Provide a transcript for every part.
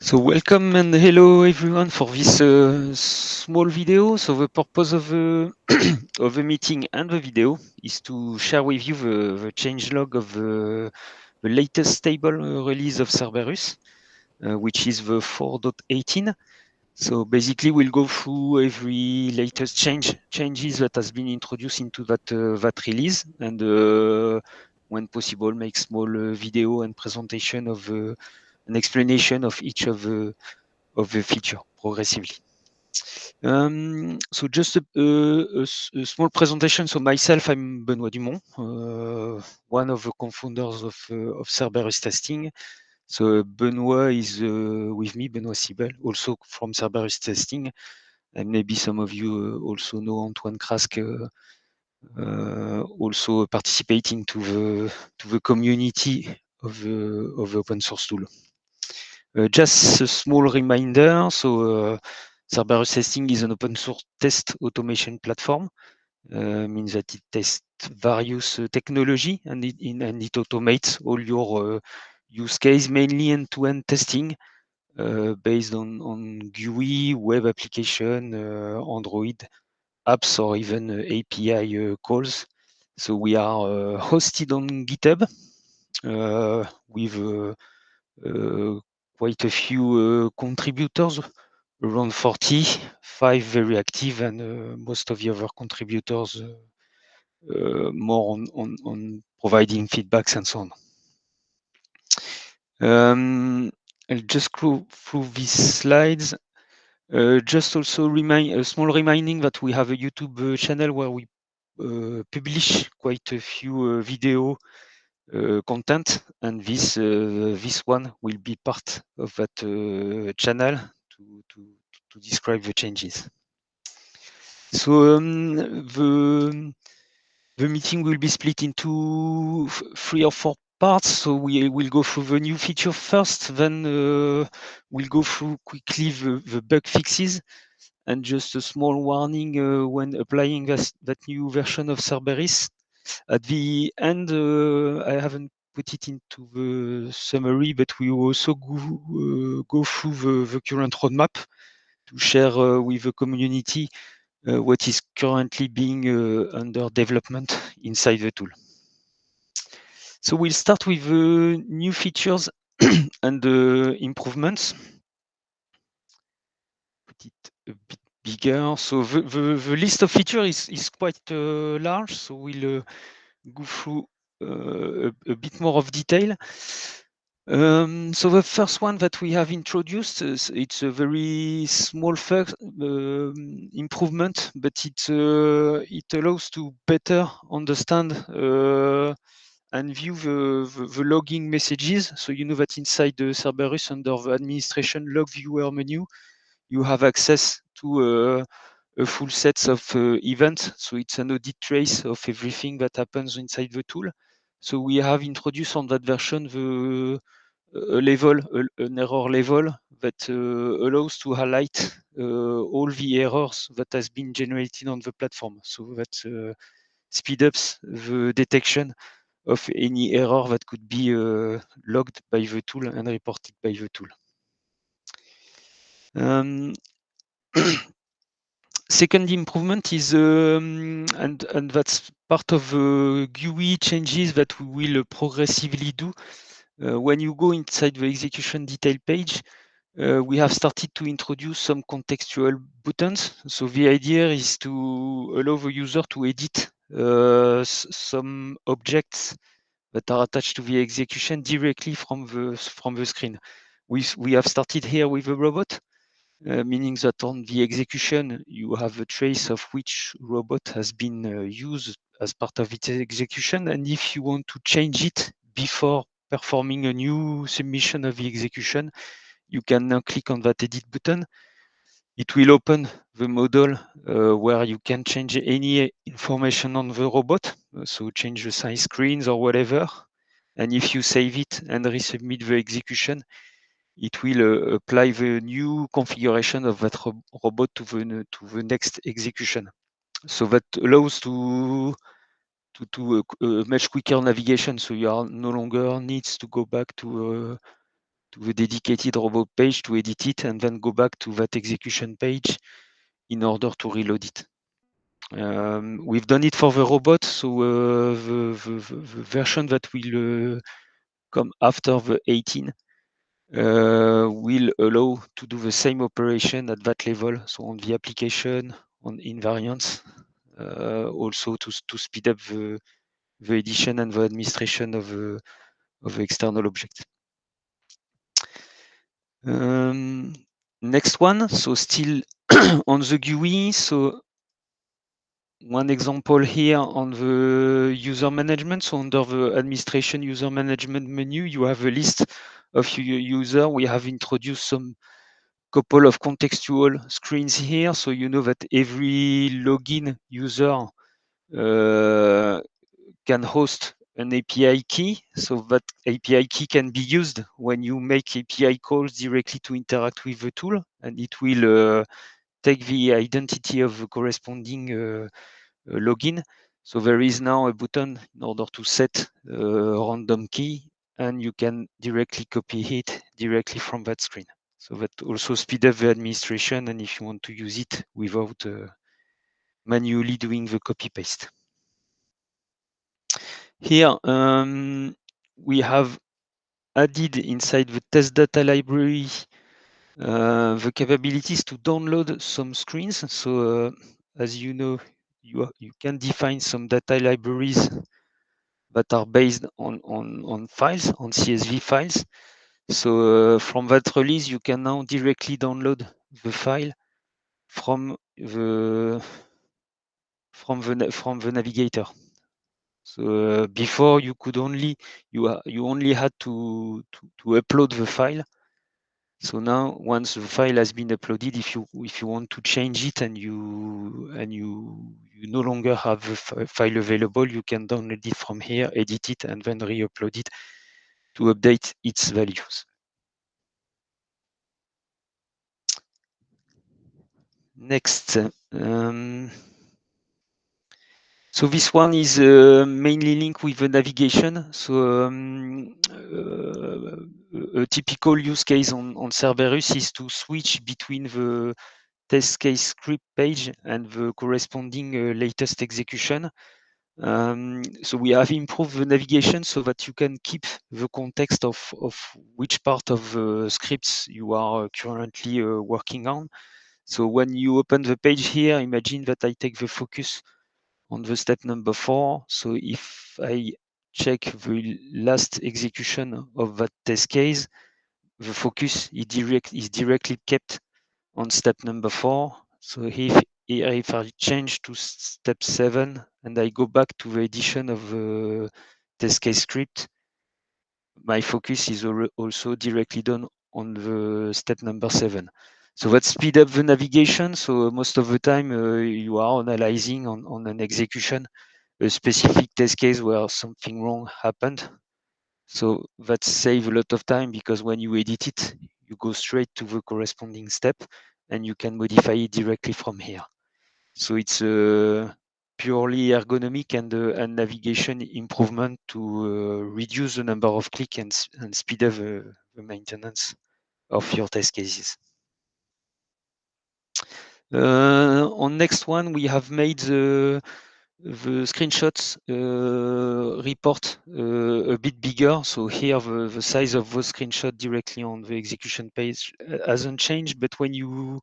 So welcome and hello everyone for this small video. So the purpose of the of the meeting and the video is to share with you the changelog of the latest stable release of Cerberus, which is the 4.18. So basically, we'll go through every latest changes that has been introduced into that release, and when possible, make small video and presentation of an explanation of each of the feature progressively. So just a small presentation. So myself, I'm Benoît Dumont, one of the co-founders of Cerberus Testing. So Benoît is with me, Benoît Sibel, also from Cerberus Testing. And maybe some of you also know Antoine Krask, also participating to the community of the open source tool. Just a small reminder, so Cerberus Testing is an open source test automation platform. Means that it tests various technology and it automates all your use case, mainly end-to-end testing based on GUI, web application, Android apps, or even API calls. So we are hosted on GitHub with quite a few contributors, around 40, 5 very active, and most of the other contributors more on providing feedbacks and so on. I'll just go through these slides. Just also a small reminding that we have a YouTube channel where we publish quite a few video content, and this one will be part of that channel to describe the changes. So the meeting will be split into 3 or 4 parts. So we will go through the new feature first, then we'll go through quickly the bug fixes, and just a small warning when applying that new version of Cerberus. At the end, I haven't put it into the summary, but we will also go through the current roadmap to share with the community what is currently being under development inside the tool. So we'll start with new features and improvements. Put it a bit bigger. So the list of features is quite large, so we'll go through a bit more of detail. So the first one that we have introduced, it's a very small improvement, but it allows to better understand and view the logging messages. So you know that inside the Cerberus, under the administration log viewer menu, you have access to a full set of events. So it's an audit trace of everything that happens inside the tool. So we have introduced on that version an error level that allows to highlight all the errors that has been generated on the platform. So that speed ups the detection of any error that could be logged by the tool and reported by the tool. Second improvement is, and that's part of GUI changes that we will progressively do. When you go inside the execution detail page, we have started to introduce some contextual buttons. So the idea is to allow the user to edit some objects that are attached to the execution directly from the screen. We have started here with a robot, meaning that on the execution, you have a trace of which robot has been used as part of its execution. And if you want to change it before performing a new submission of the execution, you can now click on that edit button. It will open the model where you can change any information on the robot, so change the size screens or whatever. And if you save it and resubmit the execution, it will apply the new configuration of that robot to the next execution. So that allows to much quicker navigation. So you are no longer needs to go back to to the dedicated robot page to edit it and then go back to that execution page in order to reload it. We've done it for the robot, so the version that will come after the 18 will allow to do the same operation at that level, so on the application, on invariants, also to speed up the edition and the administration of the external object. Next one, so still on the GUI, so one example here on the user management. So under the administration user management menu, you have a list of your user. We have introduced some couple of contextual screens here. So you know that every login user can host an API key. So that API key can be used when you make API calls directly to interact with the tool, and it will take the identity of the corresponding login. So there is now a button in order to set a random key, and you can directly copy it directly from that screen. So that also speed up the administration, and if you want to use it without manually doing the copy paste. Here we have added inside the test data library the capabilities to download some screens. So as you know, you can define some data libraries that are based on files, on CSV files. So from that release, you can now directly download the file from the navigator. So before you could only you only had to upload the file. So now, once the file has been uploaded, if you want to change it and you no longer have the file available, you can download it from here, edit it, and then re-upload it to update its values. Next, so this one is mainly linked with the navigation. So a typical use case on Cerberus is to switch between the test case script page and the corresponding latest execution. So we have improved the navigation so that you can keep the context of which part of the scripts you are currently working on. So when you open the page here, imagine that I take the focus on the step number 4. So if I check the last execution of that test case, the focus is directly kept on step number 4. So if I change to step 7 and I go back to the edition of the test case script, my focus is also directly done on the step number 7. So that speed up the navigation. So most of the time you are analyzing on an execution a specific test case where something wrong happened. So that saves a lot of time because when you edit it, you go straight to the corresponding step and you can modify it directly from here. So it's a purely ergonomic and navigation improvement to reduce the number of clicks and speed up the maintenance of your test cases. On next one, we have made the screenshots report a bit bigger. So here the size of the screenshot directly on the execution page hasn't changed, but when you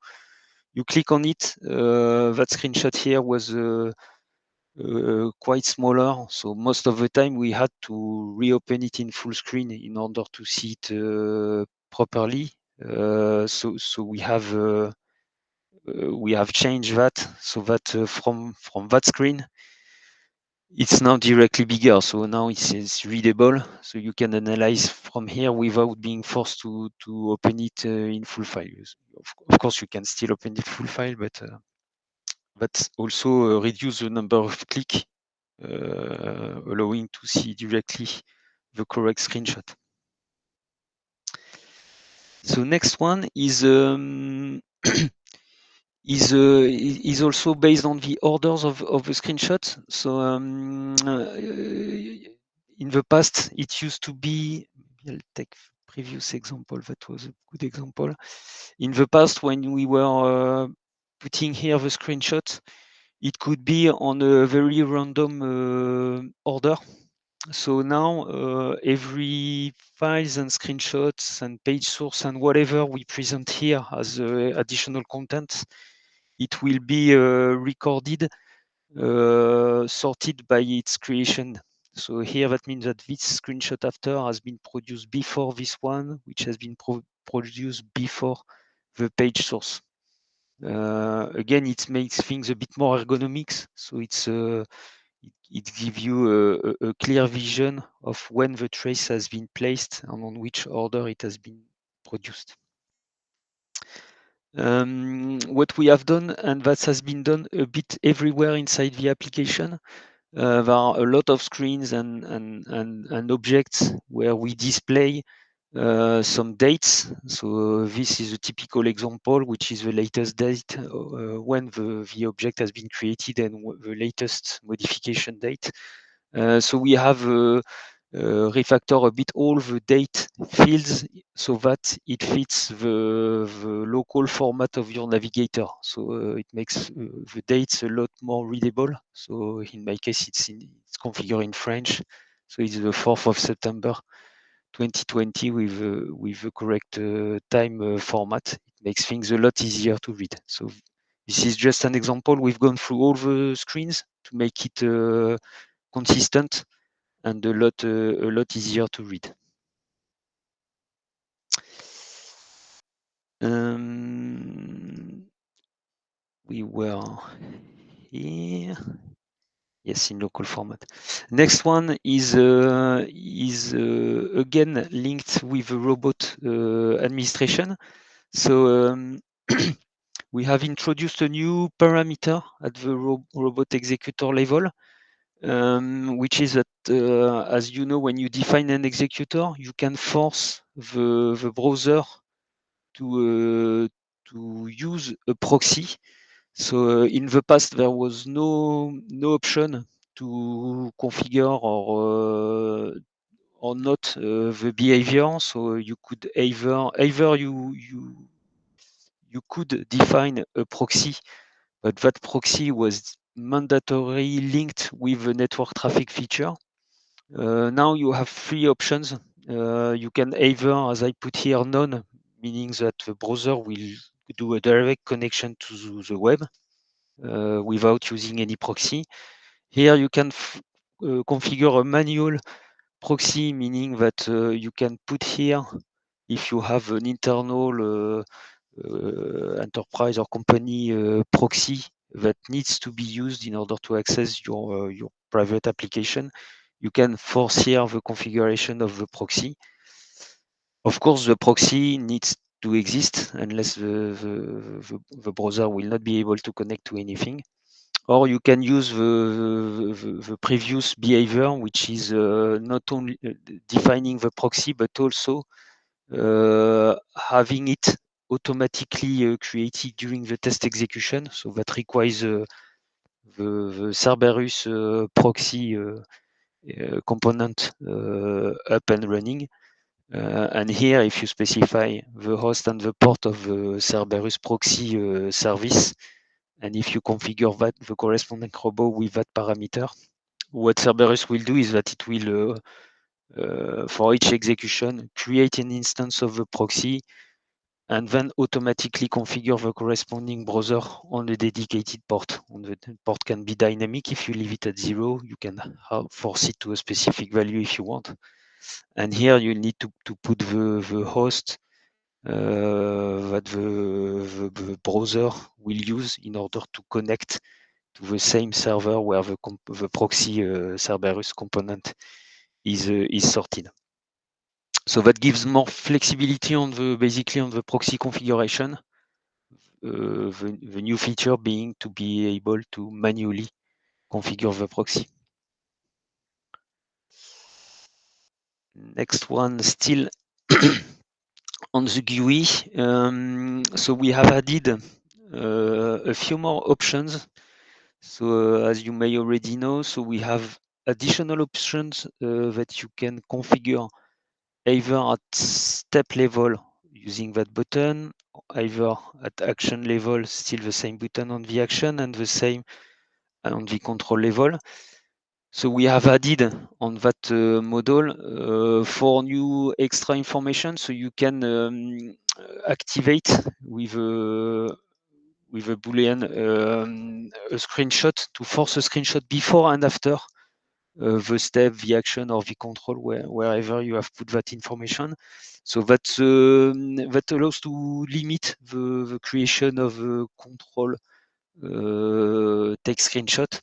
click on it, that screenshot here was quite smaller. So most of the time we had to reopen it in full screen in order to see it properly. So we have changed that so that from that screen it's now directly bigger. So now it's readable. So you can analyze from here without being forced to open it in full file. Of course, you can still open it full file, but that also reduce the number of clicks, allowing to see directly the correct screenshot. So next one is is also based on the orders of the screenshot. So in the past, it used to be, I'll take previous example, that was a good example. In the past, when we were putting here the screenshot, it could be on a very random order. So now every files and screenshots and page source and whatever we present here as additional content, it will be recorded, sorted by its creation. So here that means that this screenshot after has been produced before this one, which has been produced before the page source. Again, it makes things a bit more ergonomics. So it gives you a clear vision of when the trace has been placed and on which order it has been produced. What we have done, and that has been done a bit everywhere inside the application, there are a lot of screens and objects where we display some dates. So this is a typical example, which is the latest date when the object has been created and the latest modification date. So we have refactor a bit all the date fields so that it fits the local format of your navigator. So it makes the dates a lot more readable. So in my case, it's configured in French. So it's the 4th of September 2020 with the correct time format. It makes things a lot easier to read. So this is just an example. We've gone through all the screens to make it consistent and a lot easier to read. We were here. Yes, in local format. Next one is again linked with the robot administration. So we have introduced a new parameter at the robot executor level, which is that, as you know, when you define an executor, you can force the browser to use a proxy. So in the past, there was no option to configure or not the behavior. So you could either you could define a proxy, but that proxy was mandatory linked with the network traffic feature. Now you have three options. You can either, as I put here, none, meaning that the browser will do a direct connection to the web without using any proxy. Here you can configure a manual proxy, meaning that you can put here, if you have an internal enterprise or company proxy that needs to be used in order to access your private application, you can force here the configuration of the proxy. Of course, the proxy needs to exist unless the browser will not be able to connect to anything. Or you can use the previous behavior, which is not only defining the proxy, but also having it automatically created during the test execution. So that requires the Cerberus proxy component up and running. And here, if you specify the host and the port of the Cerberus proxy service, and if you configure that, the corresponding robot with that parameter, what Cerberus will do is that it will, for each execution, create an instance of the proxy and then automatically configure the corresponding browser on a dedicated port. The port can be dynamic. If you leave it at 0, you can force it to a specific value if you want. And here you need to put the host that the browser will use in order to connect to the same server where the proxy Cerberus component is sorted. So that gives more flexibility on basically on the proxy configuration. The new feature being to be able to manually configure the proxy. Next one, still on the GUI. So we have added a few more options. So as you may already know, so we have additional options that you can configure either at step level using that button, either at action level, still the same button on the action and the same on the control level. So we have added on that model 4 new extra information, so you can activate with a Boolean a screenshot to force a screenshot before and after the step, the action, or the control, wherever you have put that information. So that allows to limit the creation of a control text screenshot.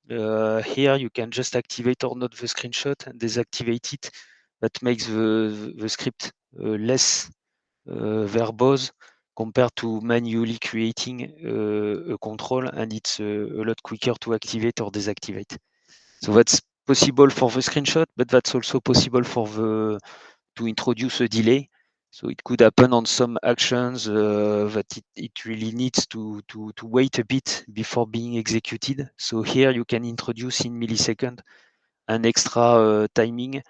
Here you can just activate or not the screenshot and deactivate it. That makes the script less verbose compared to manually creating a control, and it's a lot quicker to activate or deactivate. So that's possible for the screenshot, but that's also possible to introduce a delay. So it could happen on some actions that it really needs to wait a bit before being executed. So here you can introduce in millisecond an extra timing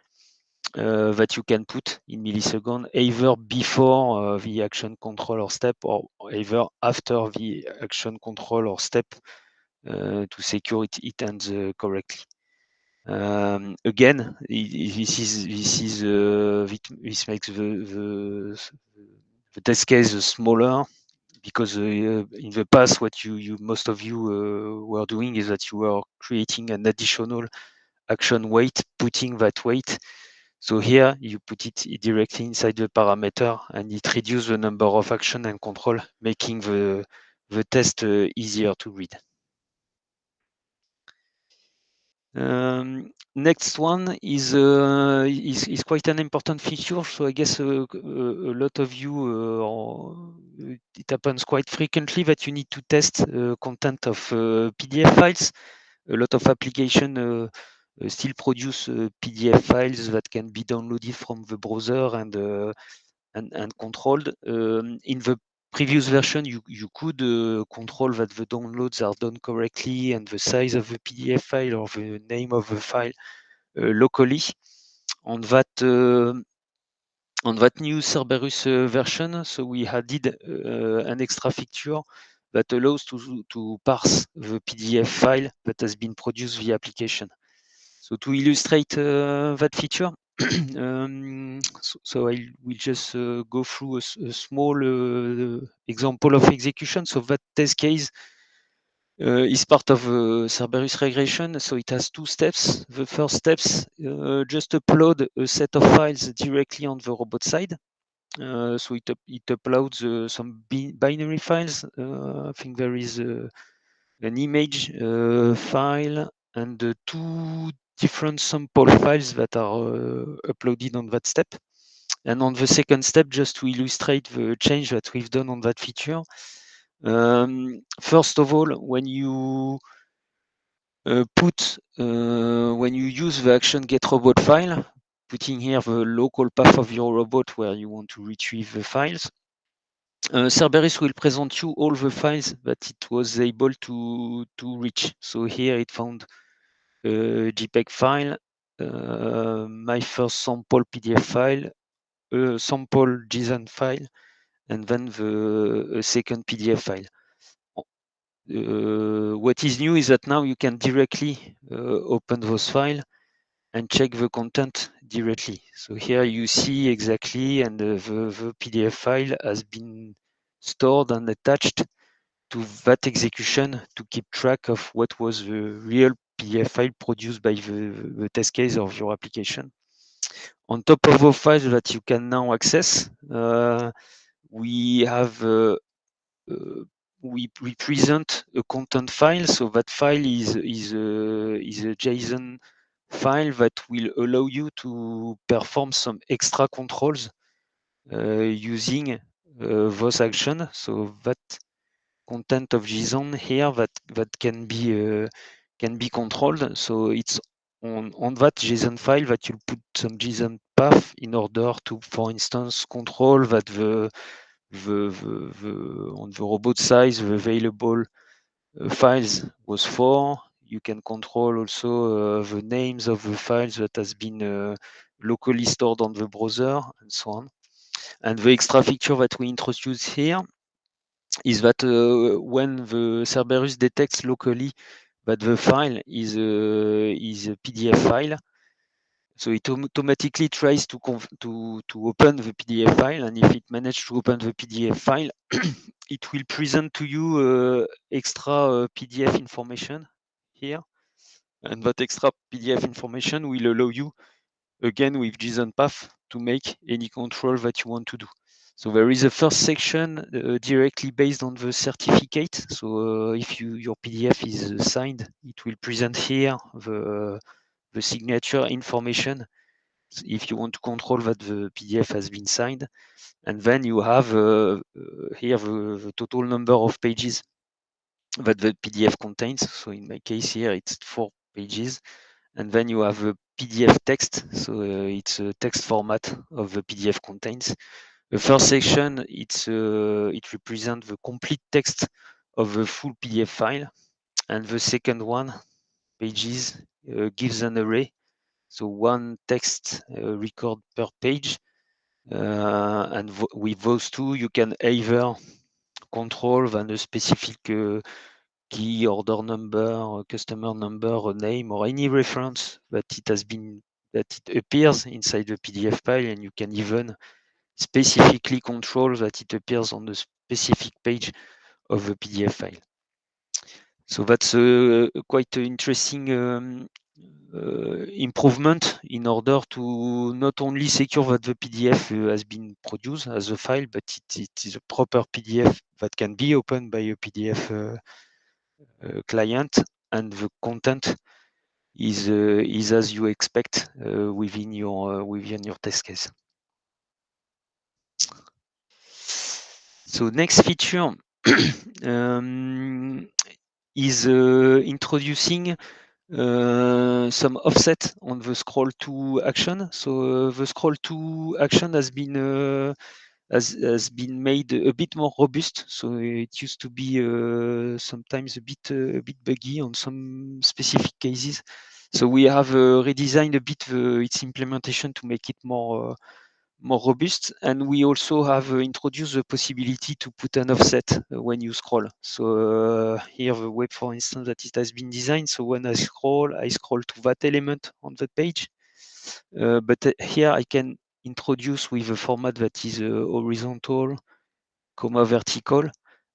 that you can put in millisecond, either before the action control or step, or either after the action control or step to secure it ends correctly. Again, this makes the test case smaller, because in the past, what most of you were doing is that you were creating an additional action weight, putting that weight. So here you put it directly inside the parameter, and it reduces the number of action and control, making the test easier to read. Next one is quite an important feature. So I guess a lot of you, it happens quite frequently that you need to test content of PDF files. A lot of applications still produce PDF files that can be downloaded from the browser and controlled. In the previous version, you could control that the downloads are done correctly and the size of the PDF file or the name of the file locally. On that new Cerberus version, so we added an extra feature that allows to parse the PDF file that has been produced via application. So to illustrate that feature, so I will just go through a small example of execution. So that test case is part of Cerberus regression. So it has two steps. The first steps just upload a set of files directly on the robot side. So it uploads some binary files. I think there is an image file and two different sample files that are uploaded on that step. And on the second step, just to illustrate the change that we've done on that feature, first of all, when you when you use the action get_robot file, putting here the local path of your robot where you want to retrieve the files, Cerberus will present you all the files that it was able to reach. So here it found a JPEG file, my first sample PDF file, a sample JSON file, and then the second PDF file. What is new is that now you can directly open those files and check the content directly. So here you see exactly, and the PDF file has been stored and attached to that execution to keep track of what was the real PDF file produced by the test case of your application. On top of those files that you can now access, we have we present a content file. So that file is a JSON file that will allow you to perform some extra controls using those actions. So that content of JSON here that can be controlled. So it's on that JSON file that you put some JSON path in order to, for instance, control that on the robot size the available files was 4. You can control also the names of the files that has been locally stored on the browser and so on. And the extra feature that we introduce here is that when the Cerberus detects locally that the file is a PDF file, so it automatically tries to open the PDF file, and if it manages to open the PDF file, it will present to you extra PDF information here, and that extra PDF information will allow you, again with JSON path, to make any control that you want to do. So there is a first section directly based on the certificate. So if your PDF is signed, it will present here the signature information if you want to control that the PDF has been signed. And then you have here the total number of pages that the PDF contains. So in my case here, it's 4 pages. And then you have a PDF text. So it's a text format of the PDF contains. The first section, it represents the complete text of the full PDF file. And the second one, pages, gives an array. So one text record per page. And with those two, you can either control than a specific key, order number, customer number, name, or any reference that it appears inside the PDF file, and you can even specifically control that it appears on the specific page of the PDF file. So that's quite an interesting improvement in order to not only secure that the PDF has been produced as a file, but it is a proper PDF that can be opened by a PDF client, and the content is as you expect within your test case. So next feature is introducing some offset on the scroll to action. So the scroll to action has been made a bit more robust. So it used to be sometimes a bit buggy on some specific cases. So we have redesigned a bit its implementation to make it more robust, and we also have introduced the possibility to put an offset when you scroll. So here the web, for instance, that it has been designed. So when I scroll to that element on the page, but here I can introduce with a format that is horizontal, vertical,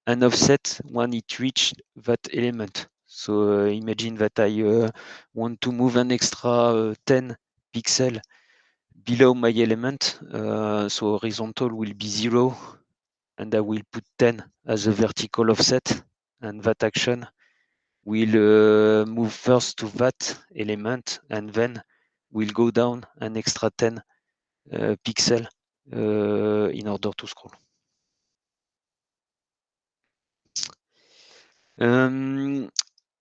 an offset when it reached that element. So imagine that I want to move an extra 10 pixel below my element. So horizontal will be 0, and I will put 10 as a vertical offset, and that action will move first to that element, and then will go down an extra 10 pixel in order to scroll.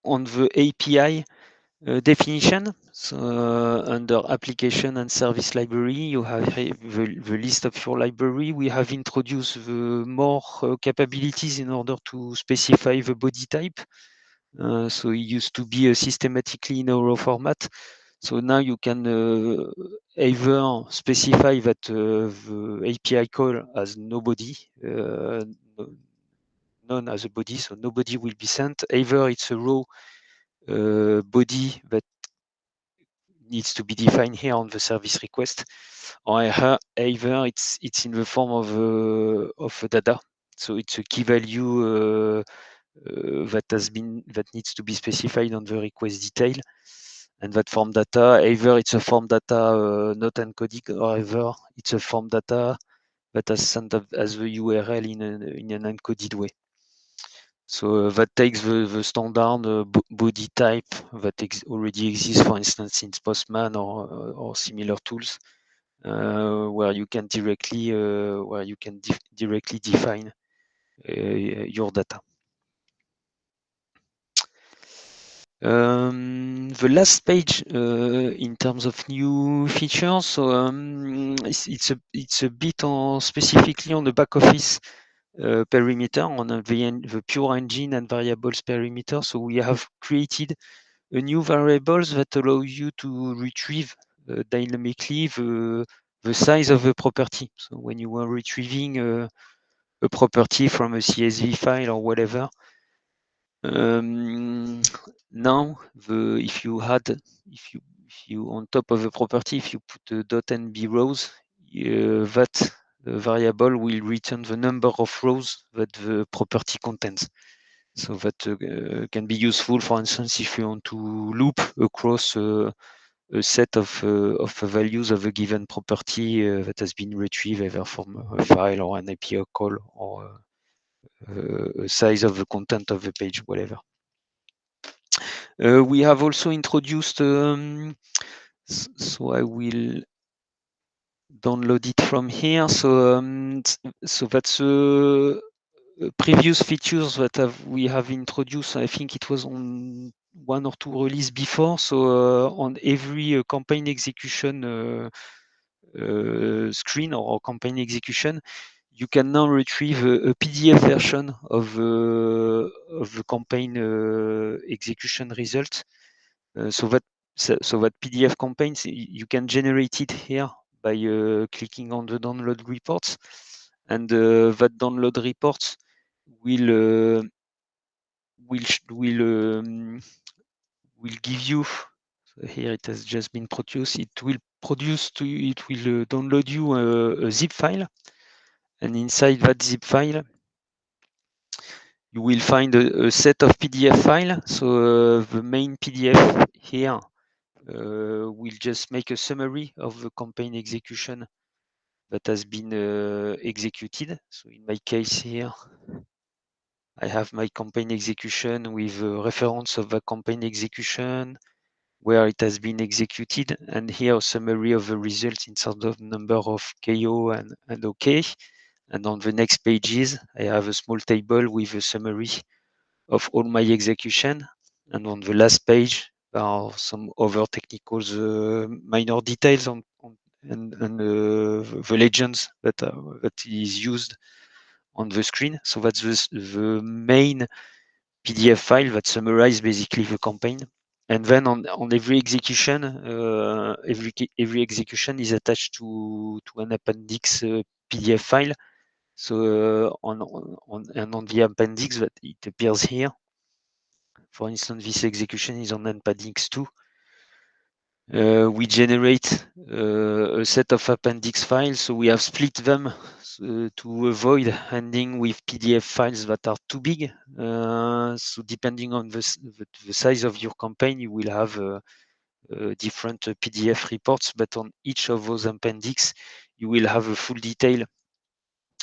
On the API definition, so under application and service library, you have the list of your library. We have introduced the more capabilities in order to specify the body type. So it used to be systematically in a raw format. So now you can either specify that the API call has no body, none as a body, so nobody will be sent. Either it's a raw body that needs to be defined here on the service request, or either it's in the form of a data. So it's a key value that needs to be specified on the request detail, and that form data, either it's a form data not encoded, or either it's a form data that has sent as the URL in an encoded way. So that takes the standard body type that already exists, for instance, in Postman or similar tools, where you can directly define your data. The last page in terms of new features, so it's a bit specifically on the back office perimeter, on the pure engine and variables perimeter. So we have created a new variables that allow you to retrieve dynamically the size of the property. So when you are retrieving a property from a CSV file or whatever, now if you on top of the property, if you put a dot and b rows, that variable will return the number of rows that the property contains. So that can be useful, for instance, if you want to loop across a set of values of a given property that has been retrieved either from a file or an API call or a size of the content of the page, whatever. We have also introduced, so I will download it from here. So that's previous features that we have introduced. I think it was on one or two release before. So on every campaign execution screen or campaign execution, you can now retrieve a PDF version of the campaign execution result. So that PDF campaigns, you can generate it here by clicking on the download reports, and that download reports will give you. So here it has just been produced. It will download you a zip file, and inside that zip file, you will find a set of PDF file. So the main PDF here will just make a summary of the campaign execution that has been executed. So in my case here, I have my campaign execution with a reference of the campaign execution, where it has been executed, and here a summary of the results in terms of number of KO and OK. And on the next pages, I have a small table with a summary of all my execution. And on the last page, there are some other technical minor details on the legends that is used on the screen. So that's the main PDF file that summarizes basically the campaign. And then on every execution, every execution is attached to an appendix PDF file. So on the appendix that it appears here. For instance, this execution is on appendix 2. We generate a set of appendix files, so we have split them to avoid ending with PDF files that are too big. So depending on the size of your campaign, you will have different PDF reports, but on each of those appendix, you will have a full detail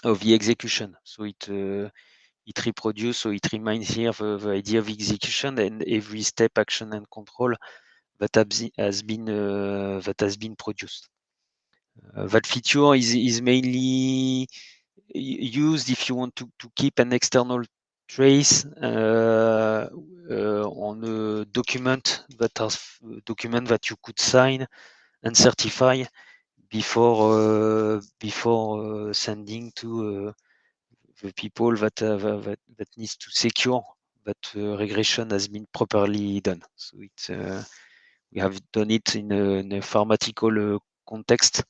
of the execution. So it reproduces, so it reminds here the idea of execution and every step, action, and control that has been produced. That feature is mainly used if you want to keep an external trace on a document that you could sign and certify before sending to the people that needs to secure that regression has been properly done. So we have done it in a pharmaceutical context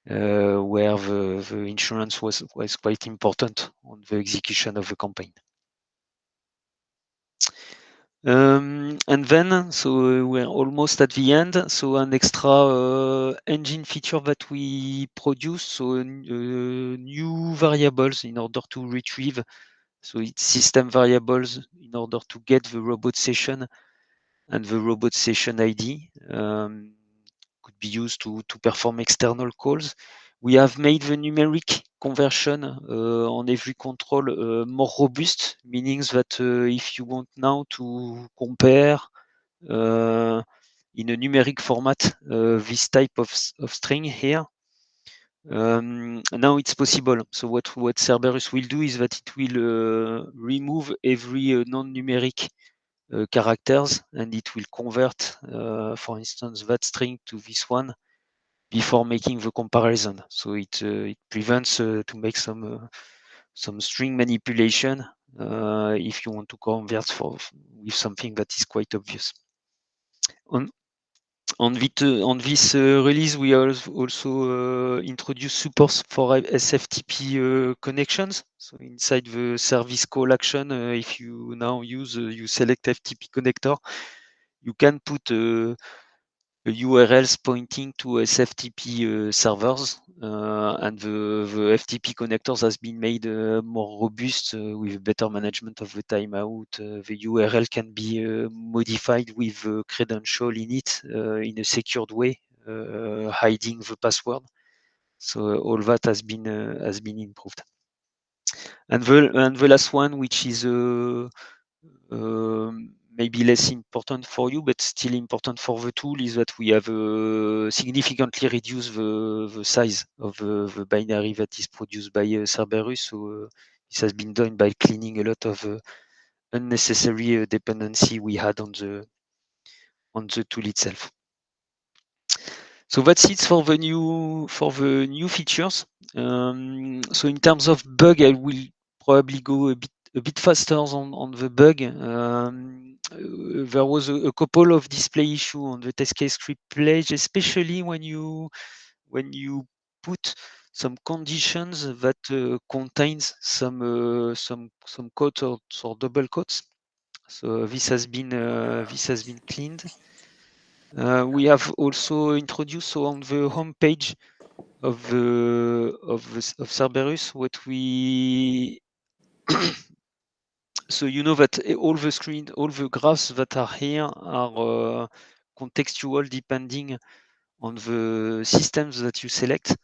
where the insurance was quite important on the execution of the campaign. And then, so we're almost at the end. So an extra engine feature that we produce, so new variables in order to retrieve. So it's system variables in order to get the robot session and the robot session ID. Could be used to perform external calls. We have made the numeric conversion on every control more robust, meaning that if you want now to compare in a numeric format this type of string here, now it's possible. So what Cerberus will do is that it will remove every non-numeric characters, and it will convert, for instance, that string to this one before making the comparison. So it prevents to make some string manipulation if you want to convert with something that is quite obvious. On this release, we also introduce support for SFTP connections. So inside the service call action, if you now you select FTP connector, you can put URLs pointing to SFTP servers, and the FTP connectors has been made more robust with better management of the timeout. The URL can be modified with a credential in it in a secured way, hiding the password. So all that has been improved. And the last one, which is maybe less important for you, but still important for the tool, is that we have significantly reduced the size of the binary that is produced by Cerberus. So this has been done by cleaning a lot of unnecessary dependency we had on the tool itself. So that's it for the new features. So in terms of bug, I will probably go a bit faster on the bug. There was a couple of display issue on the test case script page, especially when you put some conditions that contains some quotes or double quotes. So this has been cleaned. We have also introduced, so on the home page of Cerberus, what we so you know that all the graphs that are here are contextual depending on the systems that you select.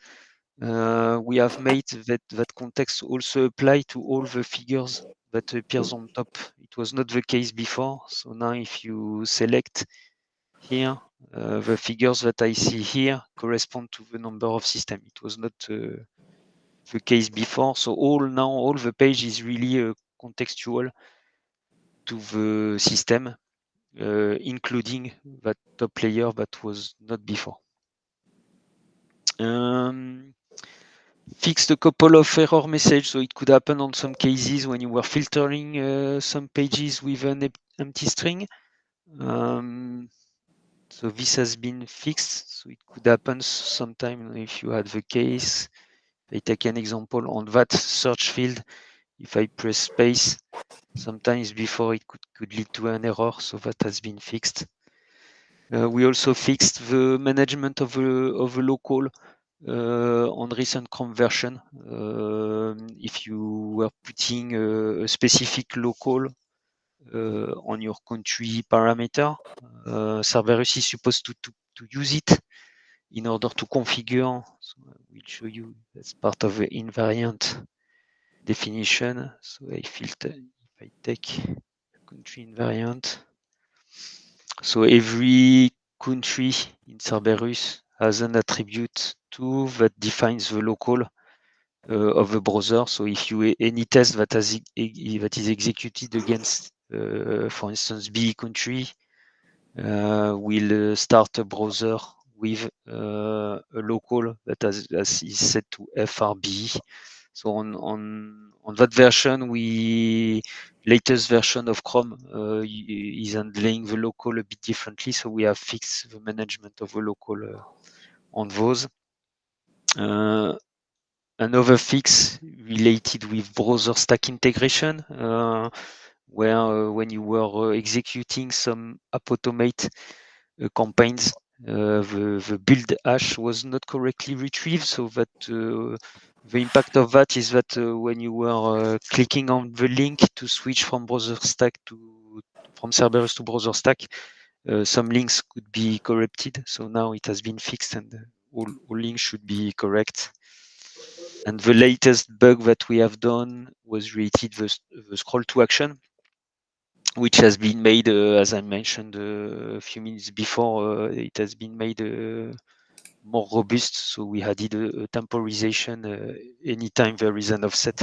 We have made that context also apply to all the figures that appears on top. It was not the case before. So now if you select here, the figures that I see here correspond to the number of systems. It was not the case before. So all the page is really contextual to the system, including that top layer that was not before. Fixed a couple of error messages, so it could happen on some cases when you were filtering some pages with an empty string. So this has been fixed. So it could happen sometime if you had the case. I take an example on that search field. If I press space, sometimes before it could lead to an error. So that has been fixed. We also fixed the management of a local on recent Chrome version. If you were putting a specific local on your country parameter, Cerberus is supposed to use it in order to configure. So I will show you that's part of the invariant definition. So I filter if I take country invariant. So every country in Cerberus has an attribute to that defines the local of the browser. So if you any test that is executed against, for instance, B country, will start a browser with a local that is set to FRB. So on that version, latest version of Chrome is handling the local a bit differently. So we have fixed the management of the local on those. Another fix related with browser stack integration, where when you were executing some app automate campaigns, the build hash was not correctly retrieved. So that the impact of that is that when you were clicking on the link to switch from Cerberus to browser stack, some links could be corrupted. So now it has been fixed, and all links should be correct. And the latest bug that we have done was related the scroll to action, which has been made, as I mentioned a few minutes before, it has been made more robust. So we added a temporization anytime there is an offset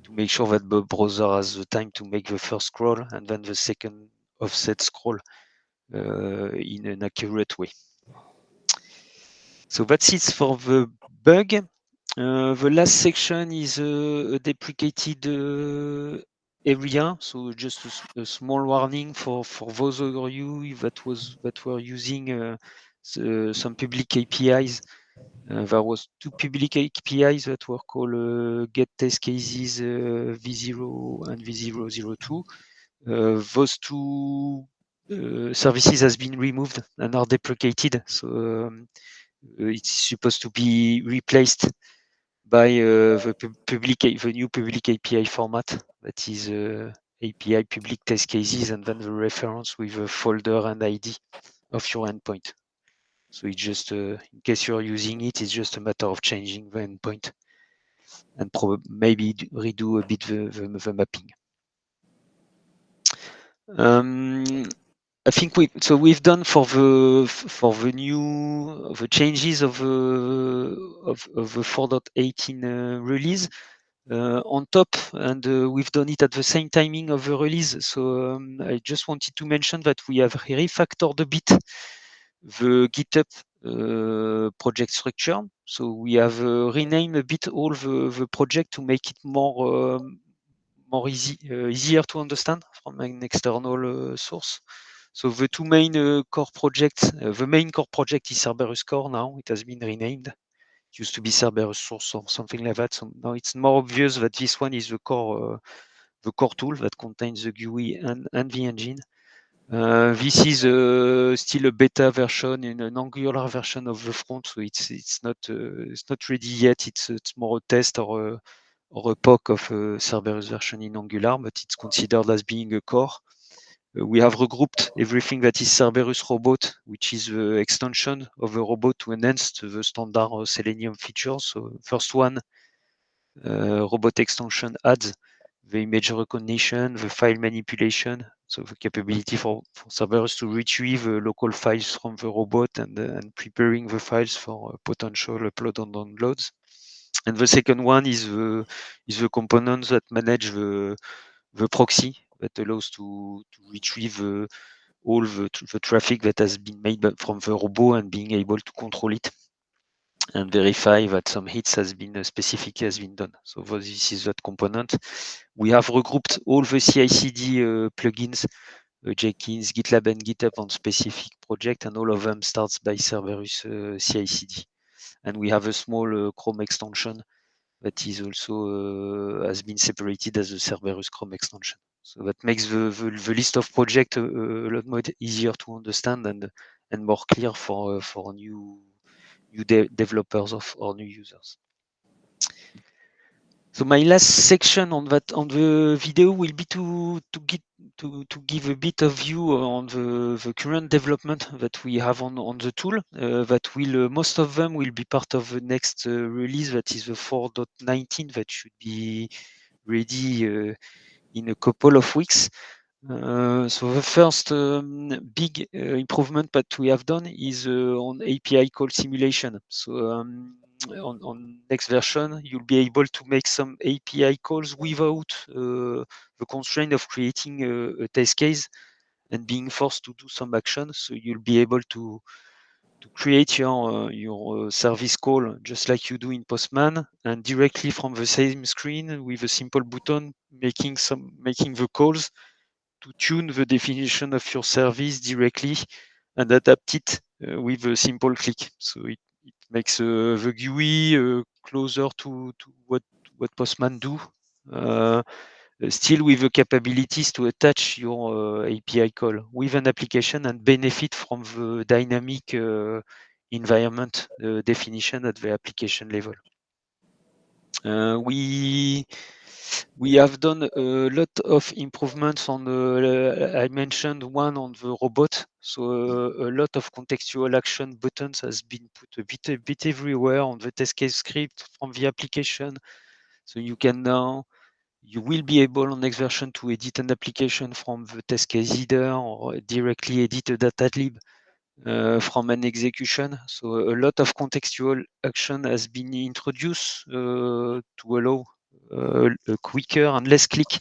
to make sure that the browser has the time to make the first scroll and then the second offset scroll in an accurate way. So that's it for the bug. The last section is a deprecated area. So just a small warning for those of you that were using some public APIs. There was two public APIs that were called get test cases v0 and v002. Those two services has been removed and are deprecated. So it's supposed to be replaced by the new public API format, that is API public test cases, and then the reference with a folder and ID of your endpoint. So it's just, in case you're using it, it's just a matter of changing the endpoint and maybe redo a bit the mapping. I think we've done for the changes of the 4.18 release on top, and we've done it at the same timing of the release. So I just wanted to mention that we have refactored a bit the GitHub project structure. So we have renamed a bit all the project to make it more easier to understand from an external source. So the two main core projects, the main core project is Cerberus Core now. It has been renamed. It used to be Cerberus Source or something like that. So now it's more obvious that this one is the core tool that contains the GUI and the engine. This is still a beta version in an Angular version of the front, so it's not ready yet. It's more a test or a POC of a Cerberus version in Angular, but it's considered as being a core. We have regrouped everything that is Cerberus Robot, which is the extension of the robot to enhance the standard Selenium features. So first one, robot extension adds the image recognition, the file manipulation, so the capability for Cerberus to retrieve local files from the robot and preparing the files for potential upload and downloads. And the second one is the components that manage the proxy that allows to retrieve all the traffic that has been made from the robot and being able to control it and verify that some hits has been done. So this is that component. We have regrouped all the CI/CD plugins, Jenkins, GitLab, and GitHub on specific project, and all of them starts by Cerberus CI/CD. And we have a small Chrome extension that is also has been separated as a Cerberus Chrome extension. So that makes the list of projects a lot more easier to understand and more clear for new developers or new users. So my last section on the video will be to give a bit of view on the current development that we have on the tool. That will most of them will be part of the next release, that is the 4.19, that should be ready in a couple of weeks. So the first big improvement that we have done is on API call simulation. So on next version, you'll be able to make some API calls without the constraint of creating a test case and being forced to do some action. So you'll be able to create your service call just like you do in Postman, and directly from the same screen with a simple button making the calls to tune the definition of your service directly and adapt it with a simple click. So it makes the GUI closer to what Postman do, still with the capabilities to attach your API call with an application and benefit from the dynamic environment definition at the application level. We have done a lot of improvements on I mentioned one on the robot. So a lot of contextual action buttons has been put a bit everywhere on the test case script from the application. So you will be able on next version to edit an application from the test case header or directly edit a data lib from an execution. So a lot of contextual action has been introduced to allow a quicker and less click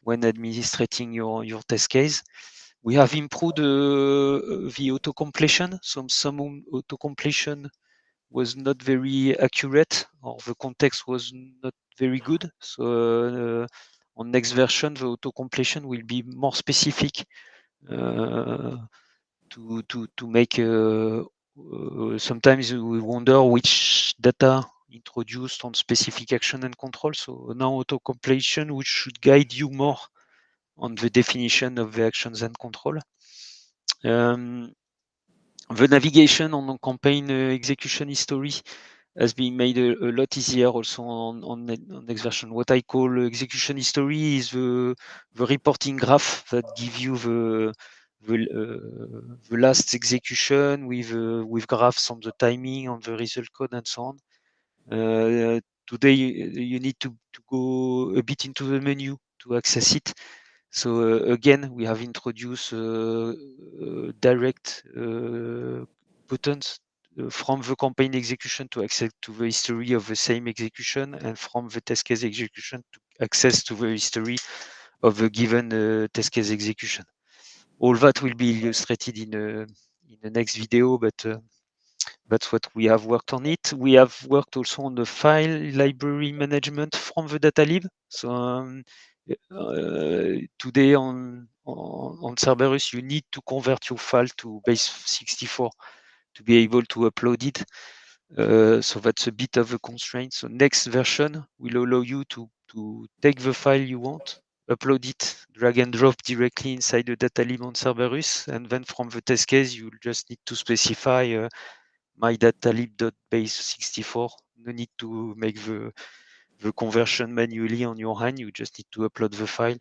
when administrating your test case. We have improved the auto-completion. Some auto-completion was not very accurate, or the context was not very good. So On next version, the auto completion will be more specific to make. Sometimes we wonder which data introduced on specific action and control. So now auto completion, which should guide you more on the definition of the actions and control. The navigation on the campaign execution history has been made a lot easier also on next version. What I call execution history is the reporting graph that give you the last execution with graphs on the timing, on the result code, and so on. Today you need to go a bit into the menu to access it. So again, we have introduced direct buttons from the campaign execution to access to the history of the same execution, and from the test case execution to access to the history of the given test case execution. All that will be illustrated in the next video, but that's what we have worked on it. We have worked also on the file library management from the data lib. So today on Cerberus, you need to convert your file to base64 to be able to upload it. So that's a bit of a constraint. So next version will allow you to take the file you want, upload it, drag and drop directly inside the data lib on Cerberus, and then from the test case, you just need to specify my data lib.base64. No need to make the conversion manually on your hand. You just need to upload the file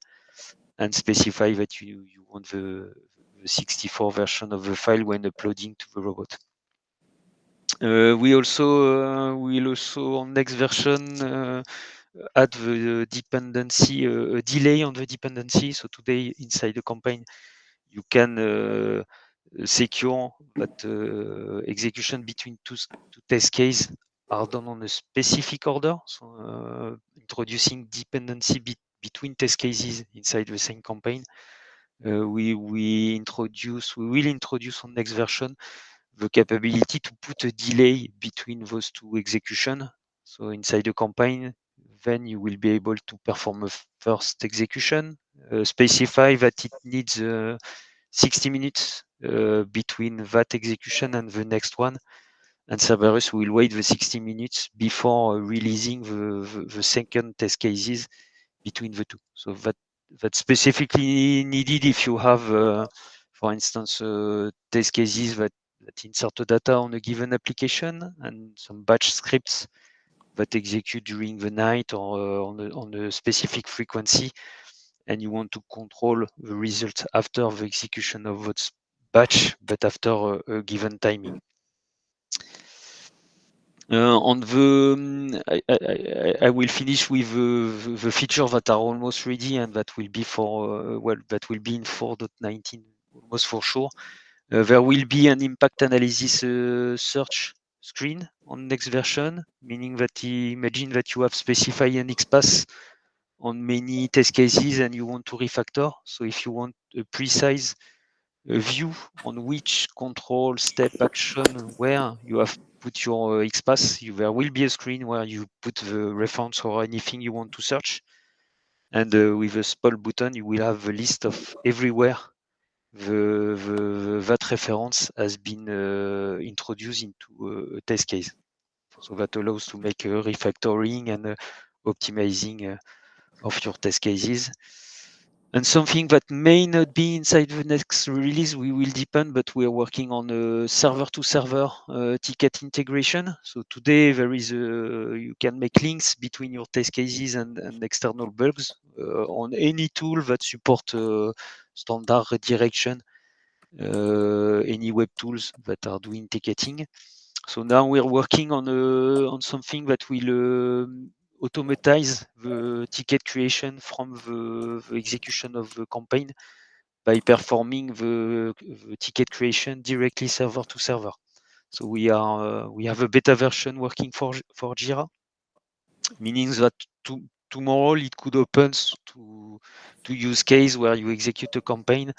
and specify that you want the 64 version of the file when uploading to the robot. We also will also on next version add the dependency a delay on the dependency. So today inside the campaign you can secure that execution between two test cases are done on a specific order. So introducing dependency between test cases inside the same campaign. We will introduce on next version the capability to put a delay between those two executions. So inside the campaign, then you will be able to perform a first execution, specify that it needs 60 minutes between that execution and the next one. And Cerberus will wait the 60 minutes before releasing the second test cases between the two. So that's specifically needed if you have, for instance, test cases that insert the data on a given application and some batch scripts that execute during the night or on a specific frequency, and you want to control the result after the execution of that batch, but after a given timing. I will finish with the features that are almost ready and that will be for that will be in 4.19 almost for sure. There will be an impact analysis search screen on next version, meaning that imagine that you have specified an XPath on many test cases and you want to refactor. So if you want a precise view on which control, step, action, where you have put your XPath, there will be a screen where you put the reference or anything you want to search. And with a spell button, you will have a list of everywhere that reference has been introduced into a test case. So that allows to make refactoring and optimizing of your test cases. And something that may not be inside the next release, we will depend, but we are working on a server-to-server ticket integration. So today there is you can make links between your test cases and external bugs on any tool that support standard redirection, any web tools that are doing ticketing. So now we're working on something that will automatize the ticket creation from the execution of the campaign by performing the ticket creation directly server to server. So we have a beta version working for Jira, meaning that tomorrow it could open to use case where you execute a campaign,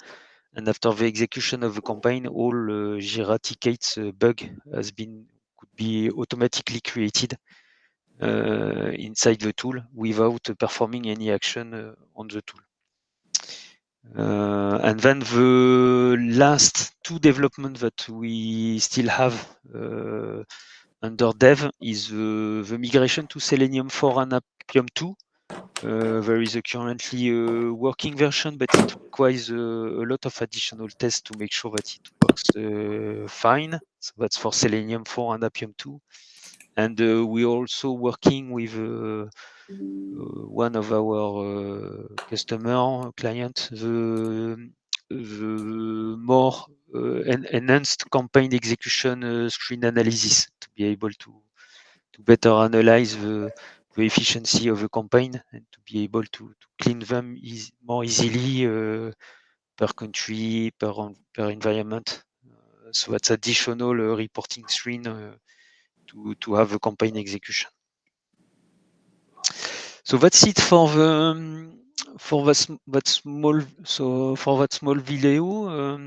and after the execution of the campaign, all Jira tickets bug could be automatically created inside the tool without performing any action on the tool. And then the last two developments that we still have under dev is the migration to Selenium 4 and Appium 2. There is currently a working version, but it requires a lot of additional tests to make sure that it works fine. So that's for Selenium 4 and Appium 2. And we're also working with one of our customer client, the more enhanced campaign execution screen analysis to be able to better analyze the efficiency of a campaign and to be able to clean them more easily per country, per environment. So that's additional reporting screen to have a campaign execution. So that's it for that small video.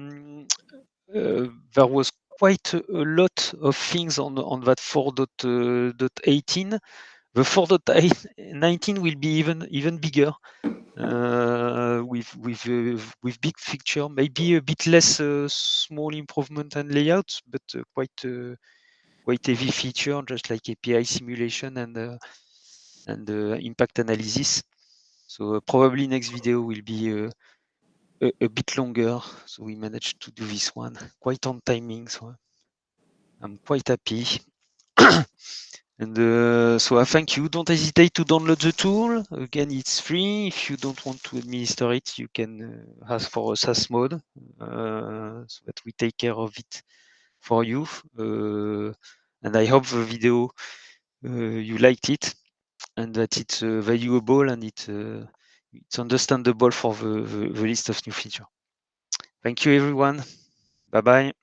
There was quite a lot of things on that 4.18. The 4.19 will be even bigger with big feature, maybe a bit less small improvement and layouts, but quite heavy feature, just like API simulation and impact analysis. So probably next video will be a bit longer. So we managed to do this one quite on timing. So I'm quite happy. And so I thank you. Don't hesitate to download the tool. Again, it's free. If you don't want to administer it, you can ask for a SaaS mode so that we take care of it for you. And I hope the video you liked it and that it's valuable and it's understandable for the list of new features. Thank you, everyone. Bye-bye.